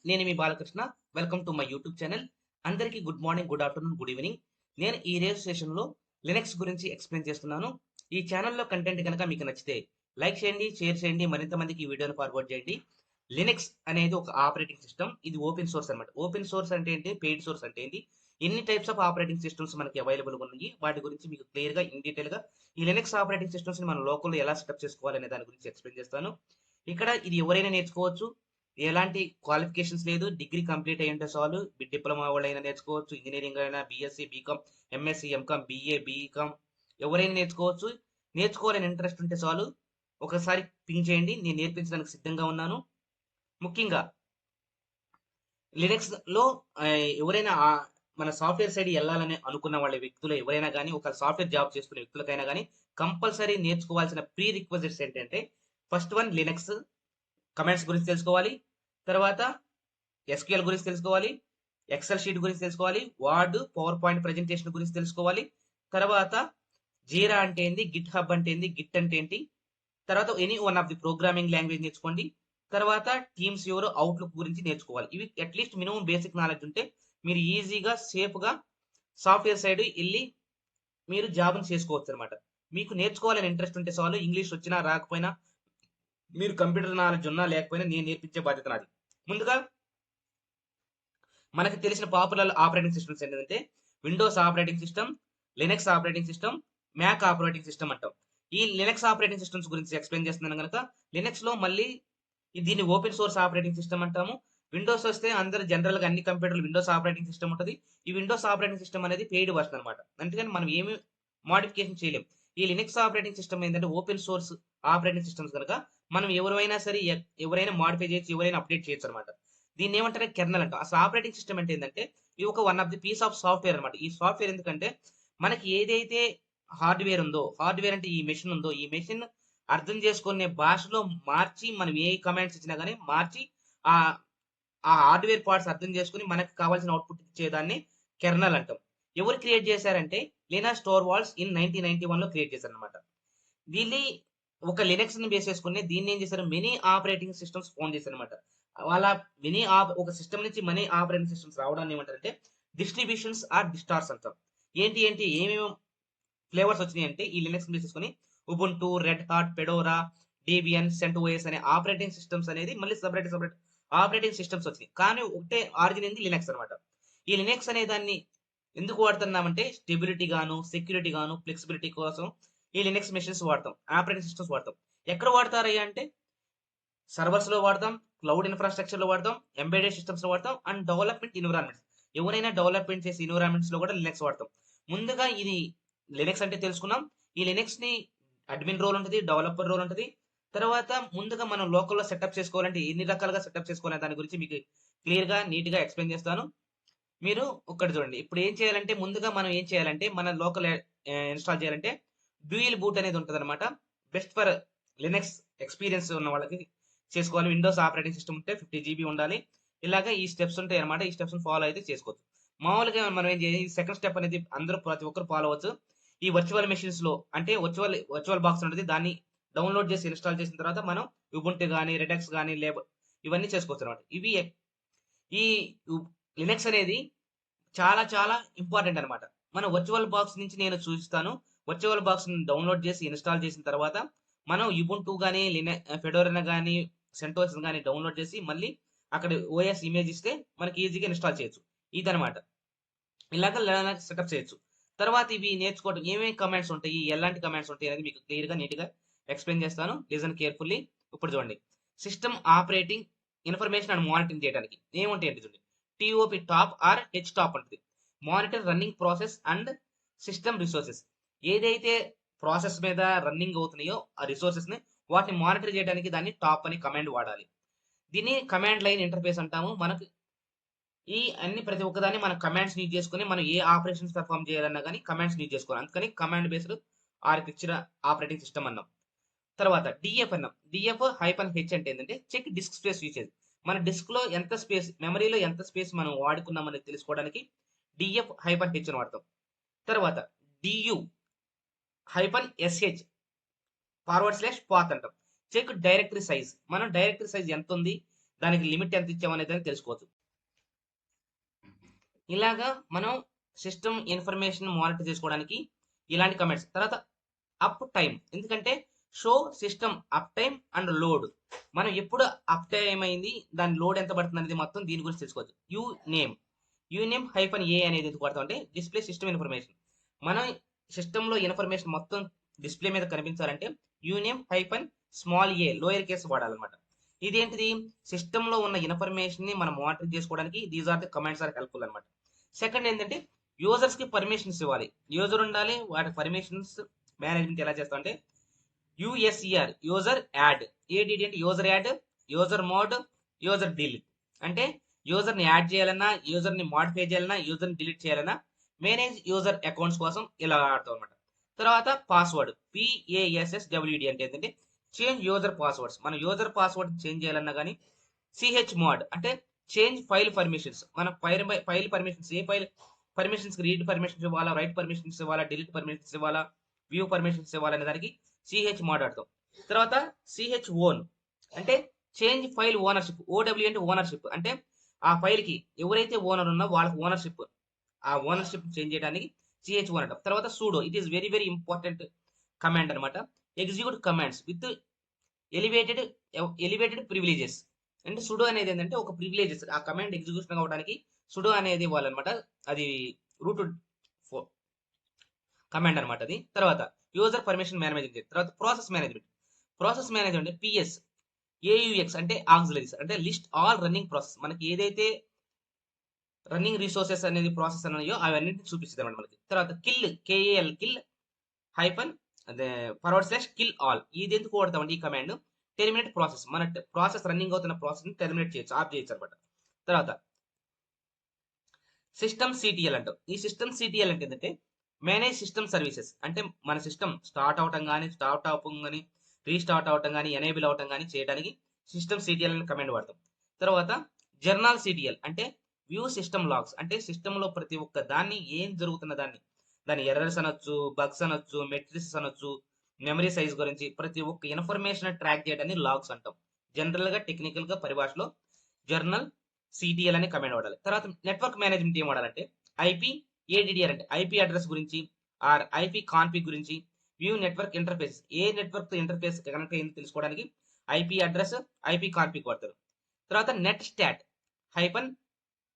నేను మీ Balakrishna. Welcome to my YouTube channel. అందరికీ good morning, good afternoon, good evening. నేను ఈ రోజు సెషన్‌లో లినక్స్ గురించి ఎక్స్‌ప్లెయిన్ చేస్తున్నాను. ఈ ఛానల్‌లో కంటెంట్ గనక మీకు నచ్చితే లైక్ చేయండి, షేర్ చేయండి, మరింత మందికి ఈ వీడియోని ఫార్వర్డ్ చేయండి. లినక్స్ అనేది ఒక ఆపరేటింగ్ సిస్టమ్. ఇది ఓపెన్ సోర్స్ అన్నమాట. ఓపెన్ సోర్స్ అంటే ఏంటి? పెయిడ్ సోర్స్ అంటే ఏంటి? ఎన్ని టైప్స్ ఆఫ్ ఆపరేటింగ్ సిస్టమ్స్ మనకి అవైలబుల్‌గా ఉన్నాయి. వాటి గురించి మీకు క్లియర్‌గా ఇన్ డీటెయిల్‌గా ఈ లినక్స్ ఆపరేటింగ్ సిస్టమ్స్‌ని మన లోకల్‌లో ఎలా సెటప్ చేసుకోవాలి అనే దాని గురించి ఎక్స్‌ప్లెయిన్ చేస్తాను. ఇక్కడ ఇది ఎవరైనా నేర్చుకోవచ్చు. ఎలాంటి క్వాలిఫికేషన్స్ లేదు. డిగ్రీ కంప్లీట్ అయ్యుంటే చాలు. డిప్లొమా వాళ్ళైనా నేర్చుకోవచ్చు. ఇంజినీరింగ్ అయినా BSc, BCom, MSc, MCom, BA, BCom ఎవరైనా నేర్చుకోవచ్చు. నేర్చుకోవాలని ఇంట్రెస్ట్ ఉంటే చాలు. ఒకసారి పింగ్ చేయండి. నేను నేర్పించడానికి సిద్ధంగా ఉన్నాను. ముఖ్యంగా లినక్స్‌లో ఎవరైనా మన సాఫ్ట్‌వేర్ సైడ్ ఎళ్ళాలని అనుకున్న వాళ్ళ వ్యక్తులు ఎవరైనా గాని, ఒక సాఫ్ట్‌వేర్ జాబ్ చేస్తున్న వ్యక్తులకైనా గాని, కంపల్సరీ నేర్చుకోవాల్సిన ప్రీ రిక్విజిట్స్ ఏంటంటే, ఫస్ట్ వన్ లినక్స్ కమాండ్స్ గురించి తెలుసుకోవాలి. తర్వాత ఎస్‌క్యూఎల్ గురించి తెలుసుకోవాలి. ఎక్సెల్ షీట్ గురించి తెలుసుకోవాలి. వర్డ్, పవర్ పాయింట్ ప్రెజెంటేషన్ గురించి తెలుసుకోవాలి. తర్వాత జీరా అంటే ఏంది? గిట్ హబ్ అంటే ఏంది? గిట్ అంటే ఏంటి? తర్వాత any one of the programming language నేర్చుకోండి. తర్వాత టీమ్స్ ఎవరు అవుట్లుక్ గురించి నేర్చుకోవాలి. ఇవి అట్లీస్ట్ మినిమం బేసిక్ నాలెడ్జ్ ఉంటే మీరు ఈజీగా, సేఫ్‌గా సాఫ్ట్‌వేర్ సైడ్ ఎళ్లి మీరు జాబ్‌ని చేసుకోవచ్చు అనమాట. మీకు నేర్చుకోవాలని ఇంట్రెస్ట్ ఉంటే చాలు. ఇంగ్లీష్ వచ్చినా రాకపోయినా, మీరు కంప్యూటర్ నాలెడ్జ్ ఉన్నా లేకపోయినా నేను నేర్పించే బాధ్యత నాది. ముందుగా మనకు తెలిసిన పాపులర్ ఆపరేటింగ్ సిస్టమ్స్ ఏంటంటే Windows operating system, Linux operating system, Mac operating system అంటాం. ఈ లినక్స్ ఆపరేటింగ్ సిస్టమ్స్ గురించి ఎక్స్ప్లెయిన్ చేస్తున్నాను కనుక లినక్స్ లో మళ్ళీ దీన్ని ఓపెన్ సోర్స్ ఆపరేటింగ్ సిస్టమ్ అంటాము. విండోస్ వస్తే అందరు జనరల్ గా అన్ని కంప్యూటర్లు విండోస్ ఆపరేటింగ్ సిస్టమ్ ఉంటుంది. ఈ విండోస్ ఆపరేటింగ్ సిస్టమ్ అనేది పెయిడ్ వర్షన్ అనమాట. అందుకని మనం ఏమి మోడిఫికేషన్ చేయలేం. ఈ లినక్స్ ఆపరేటింగ్ సిస్టమ్ ఏంటంటే ఓపెన్ సోర్స్ ఆపరేటింగ్ సిస్టమ్స్ కనుక మనం ఎవరైనా సరే ఎవరైనా మాడిఫై చేయొచ్చు, ఎవరైనా అప్డేట్ చేయొచ్చు అనమాట. దీన్ని ఏమంటారు? కెర్నల్ అంటాం. అసలు ఆపరేటింగ్ సిస్టమ్ అంటే ఏంటంటే ఇది ఒక one of the piece of software అనమాట. ఈ సాఫ్ట్‌వేర్ ఎందుకంటే మనకి ఏదైతే హార్డ్‌వేర్ ఉందో, హార్డ్‌వేర్ అంటే ఈ మెషిన్ ఉందో, ఈ మెషిన్ అర్థం చేసుకునే భాషలో మార్చి మనం ఏ కమాండ్స్ ఇచ్చినా గాని మార్చి ఆ ఆ హార్డ్‌వేర్ పార్ట్స్ అర్థం చేసుకొని మనకు కావాల్సిన అవుట్‌పుట్ ఇచ్చేదాన్ని కెర్నల్ అంటాం. ఎవరు క్రియేట్ చేశారంటే లినస్ టోర్వాల్డ్స్ ఇన్ 1991లో క్రియేట్ చేశారనమాట. దీన్ని ఒక లినక్స్ ని బేస్ చేసుకుని దీన్ని ఏం చేశారు? మినీ ఆపరేటింగ్ సిస్టమ్స్ ఫోన్ చేశారనమాట. వాళ్ళ ఒక సిస్టమ్ నుంచి మనీ ఆపరేటింగ్ సిస్టమ్స్ రావడాన్ని ఏమంటారంటే డిస్ట్రిబ్యూషన్స్ ఆర్ డిస్టార్స్ అంటాం. ఏంటి ఏమేమి ఫ్లేవర్స్ వచ్చినాయంటే ఈ లినక్స్ బేస్ చేసుకొని Ubuntu, Red Hat, Fedora, Debian, CentOS అనే ఆపరేటింగ్ సిస్టమ్స్ అనేది మళ్ళీ సపరేట్ ఆపరేటింగ్ సిస్టమ్స్ వచ్చినాయి. కానీ ఒకటే ఆరిజిన్ ఏంది? లినక్స్ అనమాట. ఈ లినక్స్ అనే దాన్ని ఎందుకు వాడుతున్నామంటే స్టెబిలిటీ గాను, సెక్యూరిటీ గాను, ఫ్లెక్సిబిలిటీ కోసం ఈ లినక్స్ మెషిన్స్ వాడతాం. ఆపరేటింగ్ సిస్టమ్స్ వాడతాం. ఎక్కడ వాడతారయ్యా అంటే సర్వర్స్ లో వాడతాం, క్లౌడ్ ఇన్ఫ్రాస్ట్రక్చర్ లో వాడతాం, ఎంబెడెడ్ సిస్టమ్స్ లో వాడతాం అండ్ డెవలప్మెంట్ ఎన్విరాన్మెంట్స్. ఎవరైనా డెవలప్మెంట్ చేసే ఎన్విరాన్మెంట్స్ లో కూడా లినక్స్ వాడతాం. ముందుగా ఇది లినక్స్ అంటే తెలుసుకున్నాం. ఈ లినక్స్ ని అడ్మిన్ రోల్ ఉంటుంది, డెవలపర్ రోల్ ఉంటుంది. తర్వాత ముందుగా మనం లోకల్లో సెటప్ చేసుకోవాలంటే ఎన్ని రకాలుగా సెటప్ చేసుకోవాలనే దాని గురించి మీకు క్లియర్ గా నీట్ గా ఎక్స్ప్లెయిన్ చేస్తాను. మీరు ఒక్కటి చూడండి. ఇప్పుడు ఏం చేయాలంటే ముందుగా మనం ఏం చేయాలంటే మన లోకల్ ఇన్‌స్టాల్ చేయాలంటే డ్యూయల్ బూట్ అనేది ఉంటదనమాట. బెస్ట్ ఫర్ లినక్స్ ఎక్స్‌పీరియన్స్ ఉన్న వాళ్ళకి చేసుకోవాలి. విండోస్ ఆపరేటింగ్ సిస్టమ్ ఉంటే 50 జీబీ ఉండాలి. ఇలాగ ఈ స్టెప్స్ ఉంటాయన్నమాట. ఈ స్టెప్స్‌ని ఫాలో అయితే చేసుకోవచ్చు. మామూలుగా మనం ఏం చేయాలి? ఈ సెకండ్ స్టెప్ అనేది అందరూ ప్రతి ఒక్కరు ఫాలో అవ్వచ్చు. ఈ వర్చువల్ మెషిన్స్‌లో అంటే వర్చువల్ బాక్స్ ఉంటది. దాన్ని డౌన్‌లోడ్ చేసి ఇన్‌స్టాల్ చేసిన తర్వాత మనం ఉబుంటు గాని, రెడెక్స్ గాని ఇవన్నీ చేసుకోవచ్చనమాట. ఈ లినక్స్ అనేది చాలా చాలా ఇంపార్టెంట్ అనమాట. మన వర్చువల్ బాక్స్ నుంచి నేను చూపిస్తాను. వర్చువల్ బాక్స్ డౌన్లోడ్ చేసి ఇన్‌స్టాల్ చేసిన తర్వాత మనం ఉబుంటు గాని, ఫెడోరాని గాని, సెంటోస్ గాని డౌన్లోడ్ చేసి మళ్ళీ అక్కడ ఓఎస్ ఇమేజ్ ఇస్తే మనకి ఈజీగా ఇన్‌స్టాల్ చేయొచ్చు. ఇదనమాట. ఇలాగ లినక్స్ సెటప్ చేయొచ్చు. తర్వాత ఇవి నేర్చుకోవడం ఏమేమి కమాండ్స్ ఉంటాయి, ఎలాంటి కమాండ్స్ ఉంటాయి అనేది మీకు క్లియర్‌గా, నీట్‌గా ఎక్స్‌ప్లెయిన్ చేస్తాను. Listen carefully. ఇప్పుడు చూడండి. System operating information and monitoring చేయడానికి ఏముంటాయి అంటే చూడండి. టీఓపీ టాప్ ఆర్ హెచ్ టాప్ ఉంటుంది. Monitor running process and system resources. ఏదైతే ప్రాసెస్ మీద రన్నింగ్ అవుతున్నాయో ఆ రిసోర్సెస్ ని వాటిని మానిటర్ చేయడానికి దాన్ని టాప్ అని కమాండ్ వాడాలి. దీన్ని కమాండ్ లైన్ ఇంటర్ఫేస్ అంటాము. మనకు ఈ అన్ని ప్రతి ఒక్కదాన్ని మనం కమాండ్స్ యూజ్ చేసుకొని మనం ఏ ఆపరేషన్స్ పెర్ఫార్మ్ చేయాలన్నా కానీ కమాండ్స్ యూజ్ చేసుకోవాలి. అందుకని command based architecture operating system అన్నాం. తర్వాత డిఎఫ్ అన్నాం. డిఎఫ్ హైఫన్ హెచ్ అంటే ఏంటంటే చెక్ డిస్క్ స్పేస్ యూసేజ్. మన డిస్క్ లో ఎంత స్పేస్, మెమరీలో ఎంత స్పేస్ మనం వాడుకున్నాం అనేది తెలుసుకోవడానికి డిఎఫ్ హైఫన్ హెచ్ అని వాడతాం. తర్వాత du hyphen SH forward slash path అంటాం. Check directory size. మనం డైరెక్టరీ సైజ్ ఎంత ఉంది, దానికి లిమిట్ ఎంత ఇచ్చామనేది తెలుసుకోవచ్చు. ఇలాగా మనం సిస్టమ్ ఇన్ఫర్మేషన్ మానిటర్ చేసుకోవడానికి ఇలాంటి కమెంట్స్. తర్వాత అప్ టైం, ఎందుకంటే show system up time and load. మనం ఎప్పుడు అప్ టైం అయింది, దాని లోడ్ ఎంత పడుతుంది అనేది మొత్తం దీని గురించి తెలుసుకోవచ్చు. యూ నేమ్ హైఫన్ ఏ అనేది ఎందుకు వాడతాం అంటే డిస్ప్లే సిస్టమ్ ఇన్ఫర్మేషన్. మనం సిస్టంలో ఇన్ఫర్మేషన్ మొత్తం డిస్ప్లే మీద కనిపించాలంటే uname hyphen small A lower case వాడాలన్నమాట. ఇదేంటిది, సిస్టంలో ఉన్న ఇన్ఫర్మేషన్ ని మనం మానిటర్ చేసుకోవడానికి these are the commands are helpful అనమాట. సెకండ్ ఏంటంటే యూజర్స్ కి పర్మిషన్స్ ఇవ్వాలి. యూజర్ ఉండాలి, వాటి పర్మిషన్స్ మేనేజ్మెంట్ ఎలా చేస్తాం అంటే యూఎస్ఈఆర్ యూజర్ యాడ్, ఏడిడి అంటే user add, user mod, user delete. అంటే యూజర్ ని యాడ్ చేయాలన్నా, యూజర్ ని మాడిఫై చేయాలన్నా, యూజర్ ని డిలీట్ చేయాలన్నా మేనేజ్ యూజర్ అకౌంట్స్ కోసం ఇలా ఆడతాం అనమాట. తర్వాత పాస్వర్డ్, PASSWD అంటే ఏంటంటే చేంజ్ యూజర్ పాస్వర్డ్స్. మన యూజర్ పాస్వర్డ్ చేంజ్ చేయాలన్నా కానీ సిహెచ్ మోడ్ అంటే చేంజ్ ఫైల్ పర్మిషన్స్. మన ఫైల్ పర్మిషన్స్, ఏ ఫైల్ పర్మిషన్స్ రీడ్ పర్మిషన్స్ ఇవ్వాలా, రైట్ పర్మిషన్స్ ఇవ్వాలా, డిలీట్ పర్మిషన్స్ ఇవ్వాలా, వ్యూ పర్మిషన్స్ ఇవ్వాలనే దానికి సిహెచ్ మోడ్ ఆడతాం. తర్వాత సిహెచ్ ఓన్ అంటే చేంజ్ ఫైల్ ఓనర్షిప్. ఓడబ్ల్యూ అంటే ఓనర్షిప్, అంటే ఆ ఫైల్ కి ఎవరైతే ఓనర్ ఉన్నా వాళ్ళకి ఓనర్షిప్, ఆ ఓనర్షిప్ చేంజ్ చేయడానికి సిహెచ్ ఓన్ అంటాం. తర్వాత sudo, it is very very important command అనమాట. Execute commands with elevated elevated privileges. అంటే సుడో అనేది ఏంటంటే ఒక ప్రివిలేజెస్, ఆ కమాండ్ ఎగ్జిక్యూషన్ అవ్వడానికి సుడో అనేది ఇవ్వాలన్నమాట. అది రూట్ కమాండ్ అనమాట అది. తర్వాత యూజర్ పర్మిషన్ మేనేజ్మెంట్. తర్వాత ప్రాసెస్ మేనేజ్మెంట్ PS AUX అంటే ఆక్సిలరీస్, అంటే లిస్ట్ ఆల్ రన్నింగ్ ప్రాసెస్. మనకి ఏదైతే రన్నింగ్ రిసోర్సెస్ అనేది ప్రాసెస్ ఉన్నాయో అవన్నింటిని చూపిస్తుంది అనమాట మనకి. తర్వాత KAL కిల్ హైఫన్ అదే /kill all. ఇది ఎందుకు వాడతామండి ఈ కమాండ్, టెర్మినేట్ ప్రాసెస్. మన ప్రాసెస్ రన్నింగ్ అవుతున్న ప్రాసెస్ ని టెర్మినేట్ చేయొచ్చు, ఆఫ్ చేయొచ్చు అనమాట. తర్వాత సిస్టమ్ CTL అంటాం. ఈ సిస్టమ్ CTL అంటే ఏంటంటే మేనేజ్ సిస్టమ్ సర్వీసెస్. అంటే మన సిస్టమ్ స్టార్ట్ అవటం కానీ, స్టార్ట్ అవటం కానీ, రీస్టార్ట్ అవటం కానీ, ఎనేబుల్ అవటం కానీ చేయడానికి సిస్టమ్ CTL అనే కమాండ్ వాడతాం. తర్వాత జర్నల్ CTL అంటే వ్యూ సిస్టమ్ లాగ్స్. అంటే సిస్టమ్ లో ప్రతి ఒక్క దాన్ని ఏం జరుగుతున్న దాని ఎర్రర్స్ అనొచ్చు, బగ్స్ అనొచ్చు, మెట్రిక్స్ అనొచ్చు, మెమరీ సైజ్ గురించి ప్రతి ఒక్క ఇన్ఫర్మేషన్ ట్రాక్ చేయడాన్ని లాగ్స్ అంటాం. జనరల్ గా టెక్నికల్ గా పరిభాషలో జర్నల్ CTL అనే కమాండ్ వాడాలి. తర్వాత నెట్వర్క్ మేనేజ్మెంట్ ఏం వాడాలంటే ADDR అంటే IP అడ్రస్ గురించి, ఆర్ IP కాన్ఫిగ్ గురించి, వ్యూ నెట్వర్క్ ఇంటర్ఫేస్, ఏ నెట్వర్క్ తో ఇంటర్ఫేస్ కనెక్ట్ అయింది తెలుసుకోవడానికి IP అడ్రస్, IP కాన్ఫిగ్ వాడతారు. తర్వాత netstat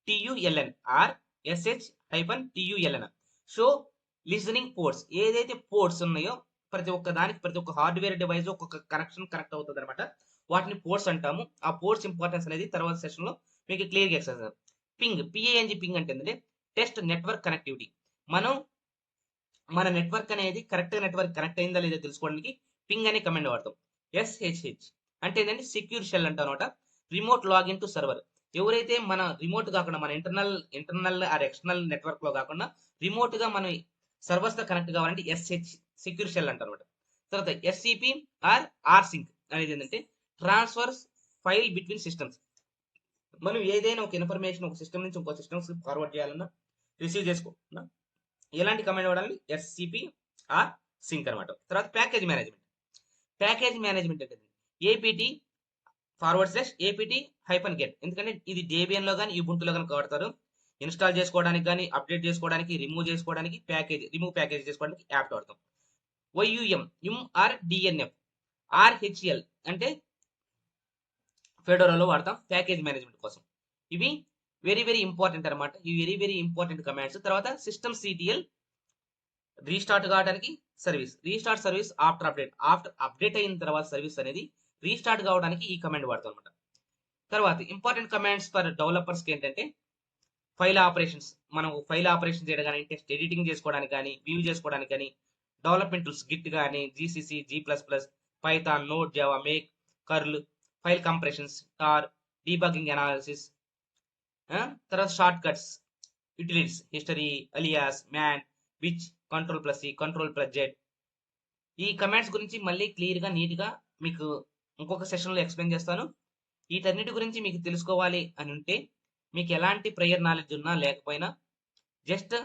-TULN or SH-TULN show listening ports. ఏదైతే పోర్ట్స్ ఉన్నాయో ప్రతి ఒక్క దానికి, ప్రతి ఒక్క హార్డ్వేర్ డివైస్ ఒక్కొక్క కనెక్షన్ కనెక్ట్ అవుతుంది అనమాట. వాటిని పోర్ట్స్ అంటాము. ఆ పోర్ట్స్ ఇంపార్టెన్స్ అనేది తర్వాత సెషన్ లో మీకు క్లియర్ గా ఎక్స్ప్లెయిన్. పింగ్ అంటే ఏంటంటే టెస్ట్ నెట్వర్క్ కనెక్టివిటీ. మనం మన నెట్వర్క్ అనేది కరెక్ట్ నెట్వర్క్ కనెక్ట్ అయిందా లేదా తెలుసుకోవడానికి పింగ్ అనే కమాండ్ వాడతాం. SSH అంటే ఏంటంటే సెక్యూర్ షెల్ అంటాం అనమాట. Remote login to server. ఎవరైతే మన రిమోట్ కాకుండా మన ఇంటర్నల్ ఆర్ ఎక్స్టర్నల్ నెట్వర్క్ లో కాకుండా రిమోట్ గా మనం సర్వర్స్ తో కనెక్ట్ కావాలంటే SH సెక్యూర్ షెల్ అంటాం అనమాట. తర్వాత SCP ఆర్ సింక్ అనేది ఏంటంటే ట్రాన్స్ఫర్స్ ఫైల్ బిట్వీన్ సిస్టమ్స్. మనం ఏదైనా ఒక ఇన్ఫర్మేషన్ ఒక సిస్టమ్ నుంచి ఇంకో సిస్టమ్స్ ఫార్వర్డ్ చేయాలన్నా, రిసీవ్ చేసుకోవాలన్నా ఎలాంటి కమాండ్ వాడాలి, SCP ఆర్ సింక్ అనమాట. తర్వాత ప్యాకేజ్ మేనేజ్మెంట్ అంటే APT /APT-get. ఎందుకంటే ఇది Debian లో కానీ Ubuntu లో కానీ వాడతారు. ఇన్స్టాల్ చేసుకోవడానికి కానీ, అప్డేట్ చేసుకోవడానికి, రిమూవ్ చేసుకోవడానికి, రిమూవ్ ప్యాకేజ్ చేసుకోవడానికి యాప్ వాడతాం. DNF RHL అంటే ఫెడోరాలో వాడతాం ప్యాకేజ్ మేనేజ్మెంట్ కోసం. ఇవి వెరీ వెరీ ఇంపార్టెంట్ అనమాట. ఇవి వెరీ వెరీ ఇంపార్టెంట్ కమాండ్స్. తర్వాత సిస్టమ్ CTL రీస్టార్ట్ కావడానికి రీస్టార్ట్ సర్వీస్ ఆఫ్టర్ అప్డేట్ అయిన తర్వాత సర్వీస్ అనేది రీస్టార్ట్ కావడానికి ఈ కమాండ్ వాడతాం అనమాట. తర్వాత ఇంపార్టెంట్ కమాండ్స్ ఫర్ డెవలపర్స్ ఏంటంటే ఫైల్ ఆపరేషన్స్. మనం ఫైల్ ఆపరేషన్ చేయడం కానీ, టెక్స్ట్ ఎడిటింగ్ చేసుకోవడానికి కానీ, వ్యూ చేసుకోవడానికి కానీ, డెవలప్మెంట్ టూల్స్ గిట్ కానీ, GCC, G++, Python, Node, Java, make, curl, file compressions, tar, debugging analysis. తర్వాత shortcuts, utilities, history, alias, man, which, Ctrl+C, Ctrl+Z. ఈ కమాండ్స్ గురించి మళ్ళీ క్లియర్ గా నీట్ గా మీకు ఇంకొక సెషన్ లో ఎక్స్ప్లెయిన్ చేస్తాను. వీటన్నిటి గురించి మీకు తెలుసుకోవాలి అని ఉంటే, మీకు ఎలాంటి ప్రేయర్ నాలెడ్జ్ ఉన్నా లేకపోయినా జస్ట్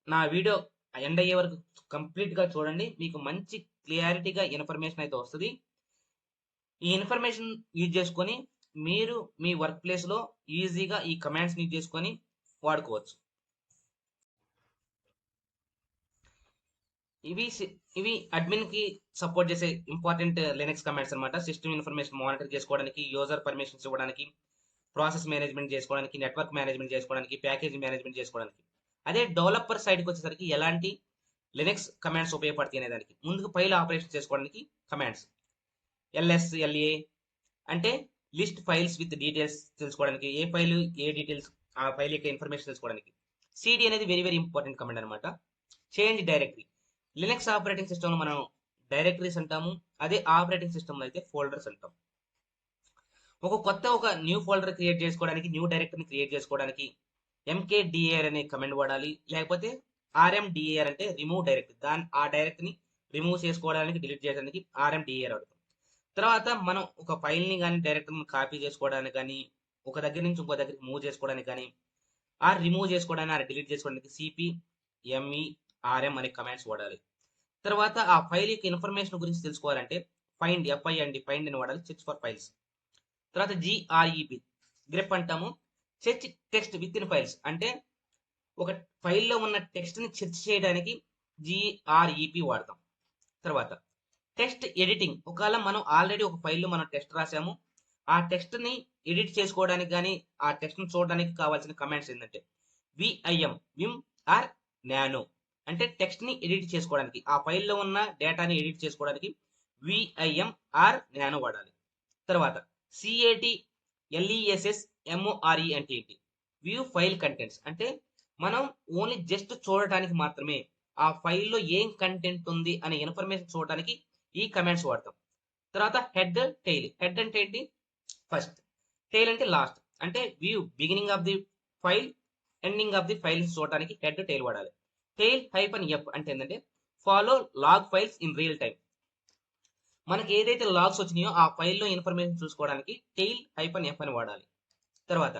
నా వీడియో ఎండ్ అయ్యే వరకు కంప్లీట్ గా చూడండి. మీకు మంచి క్లియారిటీగా ఇన్ఫర్మేషన్ అయితే వస్తుంది. ఈ ఇన్ఫర్మేషన్ యూజ్ చేసుకొని మీరు మీ వర్క్ ప్లేస్ లో ఈజీగా ఈ కమాండ్స్ ని చేసుకొని వాడుకోవచ్చు. ఇవి అడ్మిన్ కి సపోర్ట్ చేసే ఇంపార్టెంట్ లినక్స్ కమాండ్స్ అన్నమాట. సిస్టమ్ ఇన్ఫర్మేషన్ మానిటర్ చేసుకోవడానికి, యూజర్ పర్మిషన్స్ ఇవ్వడానికి, ప్రాసెస్ మేనేజ్మెంట్ చేసుకోవడానికి, నెట్వర్క్ మేనేజ్మెంట్ చేసుకోవడానికి, ప్యాకేజ్ మేనేజ్మెంట్ చేసుకోవడానికి. అదే డెవలపర్ సైడ్కి వచ్చేసరికి ఎలాంటి లినక్స్ కమాండ్స్ ఉపయోగపడతాయి అనే దానికి, ముందుకు ఫైల్ ఆపరేషన్ చేసుకోవడానికి కమాండ్స్ LSLA అంటే లిస్ట్ ఫైల్స్ విత్ డీటెయిల్స్ తెలుసుకోవడానికి, ఏ ఫైల్ ఏ డీటెయిల్స్ ఆ ఫైల్ యొక్క ఇన్ఫర్మేషన్ తెలుసుకోవడానికి. CD అనేది వెరీ వెరీ ఇంపార్టెంట్ కమాండ్ అనమాట. Change directory, Linux operating system మనం డైరెక్టరీస్ అంటాము, అదే ఆపరేటింగ్ సిస్టమ్ అయితే ఫోల్డర్స్ అంటాం. ఒక న్యూ ఫోల్డర్ క్రియేట్ చేసుకోవడానికి, న్యూ డైరెక్టరీని క్రియేట్ చేసుకోవడానికి MKDIR అనే కమాండ్ వాడాలి, లేకపోతే RMDIR అంటే రిమూవ్ డైరెక్టరీ, ఆ డైరెక్టరీని రిమూవ్ చేసుకోవడానికి, డిలీట్ చేయడానికి RMDIR వాడతాం. తర్వాత మనం ఒక ఫైల్ని కానీ డైరెక్టరీని కాపీ చేసుకోవడానికి కానీ, ఒక దగ్గర నుంచి ఇంకో దగ్గరికి మూవ్ చేసుకోవడానికి కానీ, రిమూవ్ చేసుకోవడానికి, డిలీట్ చేసుకోవడానికి CPMERM అనే కమాండ్స్ వాడాలి. తర్వాత ఆ ఫైల్ యొక్క ఇన్ఫర్మేషన్ గురించి తెలుసుకోవాలంటే ఫైండ్ ఫైండ్ అని వాడాలి, సెర్చ్ ఫర్ ఫైల్స్. తర్వాత గ్రెప్ అంటాము, search text with in files అంటే ఒక ఫైల్లో ఉన్న టెక్స్ట్ ని సెర్చ్ చేయడానికి GREP వాడతాం. తర్వాత టెక్స్ట్ ఎడిటింగ్, ఒకవేళ మనం ఆల్రెడీ ఒక ఫైల్లో మనం టెక్స్ట్ రాసాము, ఆ టెక్స్ట్ ని ఎడిట్ చేసుకోవడానికి కానీ ఆ టెక్స్ట్ ని చూడడానికి కావాల్సిన కమాండ్స్ ఏంటంటే విమ్ ఆర్ నానో అంటే టెక్స్ట్ ని ఎడిట్ చేసుకోవడానికి, ఆ ఫైల్లో ఉన్న డేటాని ఎడిట్ చేసుకోవడానికి VIM ఆర్ నానో వాడాలి. తర్వాత CATLESSMORE అంటే ఏంటి, వ్యూ ఫైల్ కంటెంట్స్ అంటే మనం ఓన్లీ జస్ట్ చూడటానికి మాత్రమే, ఆ ఫైల్లో ఏం కంటెంట్ ఉంది అనే ఇన్ఫర్మేషన్ చూడడానికి ఈ కమాండ్స్ వాడతాం. తర్వాత టెయిల్ అంటే ఏంటి, ఫస్ట్, టెయిల్ అంటే లాస్ట్, అంటే view beginning of the file, ending of the file చూడడానికి టెయిల్ వాడాలి. టెయిల్-F అంటే ఏంటంటే follow log files in real time, మనకి ఏదైతే లాగ్స్ వచ్చినాయో ఆ ఫైల్లో ఇన్ఫర్మేషన్ చూసుకోవడానికి టెయిల్-F అని వాడాలి. తర్వాత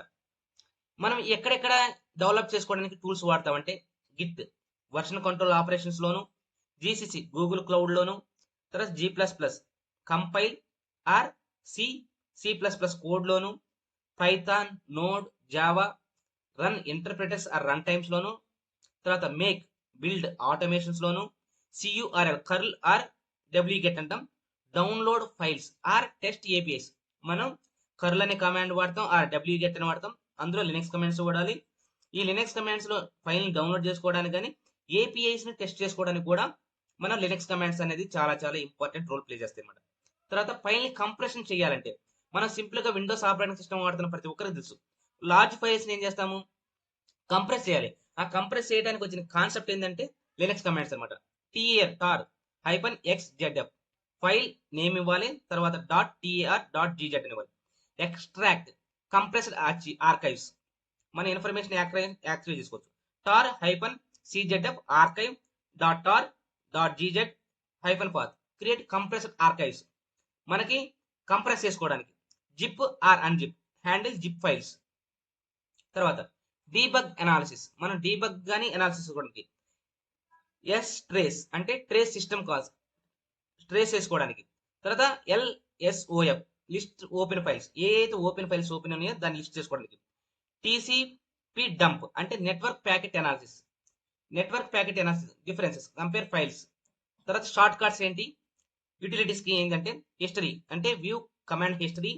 మనం ఎక్కడెక్కడ డెవలప్ చేసుకోవడానికి టూల్స్ వాడతామంటే గిట్ వర్షన్ కంట్రోల్ ఆపరేషన్స్ లోను, GCC గూగుల్ క్లౌడ్ లోను, తర్వాత G++ compile or C++ code లోను, Python, Node, Java run interpreters or run times లోను, తర్వాత మేక్ బిల్డ్ ఆటోమేషన్స్ లోను, CURL కర్ల్ ఆర్ wget అంటాం, download files or test APIs మనం curl అనే కమాండ్ వాడతాం, wget అని వాడతాం, అందులో లినక్స్ కమాండ్స్ వాడాలి. ఈ లినక్స్ కమాండ్స్ లో ఫైల్ ని డౌన్లోడ్ చేసుకోవడానికి కానీ APIs ని టెస్ట్ చేసుకోవడానికి కూడా మనం లినక్స్ కమాండ్స్ అనేది చాలా చాలా ఇంపార్టెంట్ రోల్ ప్లే చేస్తాయి అన్నమాట. తర్వాత ఫైల్ ని కంప్రెషన్ చేయాలంటే మనం సింపుల్ గా విండోస్ ఆపరేటింగ్ సిస్టమ్ వాడుతున్న ప్రతి ఒక్కరికి తెలుసు, లార్జ్ ఫైల్స్ ని ఏం చేస్తాము, కంప్రెస్ చేయాలి. ఆ కంప్రెస్ చేయడానికి వచ్చిన కాన్సెప్ట్ ఏంటంటే లినక్స్ కమాండ్స్ అనమాట. tar-xzf ఫైల్ నేమ్ ఇవ్వాలి, తర్వాత .tar.gz అని ఇవ్వాలి. ఎక్స్ట్రాక్ట్ కంప్రెస్డ్ ఆర్కైవ్స్, మన ఇన్ఫర్మేషన్ యాక్టివేట్ చేసుకోవచ్చు. tar-czf archive.tar.gz-path create compressed archives, మనకి కంప్రెస్ చేసుకోవడానికి. Zip or unzip handle zip files. తర్వాత డీబగ్ అనాలిసిస్, మనం డీబగ్ గానీ అనాలిసిస్ చేసుకోవడానికి. ట్రేస్ అంటే ట్రేస్ సిస్టమ్ కాల్స్, ట్రేస్ చేసుకోవడానికి. తర్వాత LSOF లిస్ట్ ఓపెన్ ఫైల్స్, ఏ అయితే ఓపెన్ ఫైల్స్ ఓపెన్ ఉన్నాయో దాన్ని లిస్ట్ చేసుకోవడానికి. TCP డంప్ అంటే network packet analysis differences compare files. తర్వాత షార్ట్ కట్స్ ఏంటి, యూటిలిటీస్ కి ఏంటంటే హిస్టరీ అంటే view command history,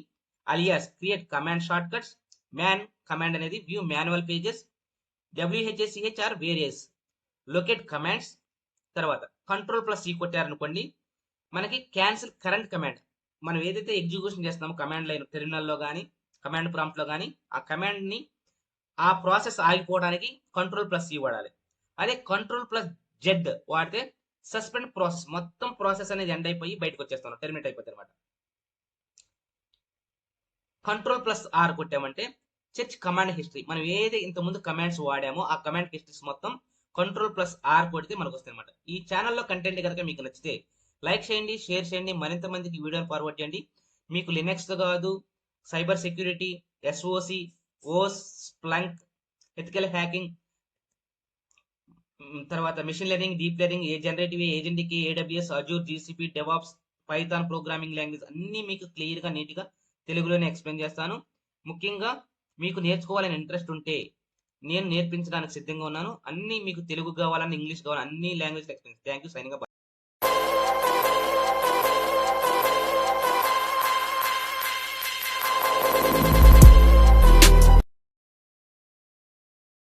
alias create command shortcuts, man command అనేది view manual pages, WHACHR various locate commands. తర్వాత Ctrl+C కొట్టారనుకోండి మనకి క్యాన్సిల్ కరెంట్ కమాండ్, మనం ఏదైతే ఎగ్జిక్యూషన్ చేస్తున్నామో కమాండ్ లైన్ టెర్మినల్లో కానీ కమాండ్ ప్రాంప్ట్ లో కానీ ఆ కమాండ్ ని ఆ ప్రాసెస్ ఆగిపోవడానికి Ctrl+C వాడాలి. అదే Ctrl+Z వాడితే సస్పెండ్ ప్రాసెస్, మొత్తం ప్రాసెస్ అనేది ఎండ్ అయిపోయి బయటకు వచ్చేస్తాను, టెర్మినేట్ అయిపోతుంది అనమాట. Ctrl+R కొట్టామంటే సెర్చ్ కమాండ్ హిస్టరీ, మనం ఏదైతే ఇంతకుముందు కమాండ్స్ వాడామో ఆ కమాండ్ హిస్టరీస్ మొత్తం Ctrl+R కొడితే మనకు వస్తాయి అనమాట. ఈ ఛానల్లో కంటెంట్ కనుక మీకు నచ్చితే లైక్ చేయండి, షేర్ చేయండి, మరింత మందికి వీడియోని ఫార్వర్డ్ చేయండి. మీకు లినక్స్ కాదు, సైబర్ సెక్యూరిటీ, SOC, ఓస్, స్ప్లంక్, ఎథికల్ హ్యాకింగ్, తర్వాత machine learning, deep learning, generative, agentic, AWS, Azure, GCP, DevOps, Python programming language అన్ని మీకు క్లియర్ గా నీట్ గా తెలుగులోనే ఎక్స్ప్లెయిన్ చేస్తాను. ముఖ్యంగా మీకు నేర్చుకోవాలని ఇంట్రెస్ట్ ఉంటే నేను నేర్పించడానికి సిద్ధంగా ఉన్నాను. అన్ని మీకు తెలుగు కావాలన్నా ఇంగ్లీష్ కావాలన్నా అన్ని language explain. Thank you. Signing off.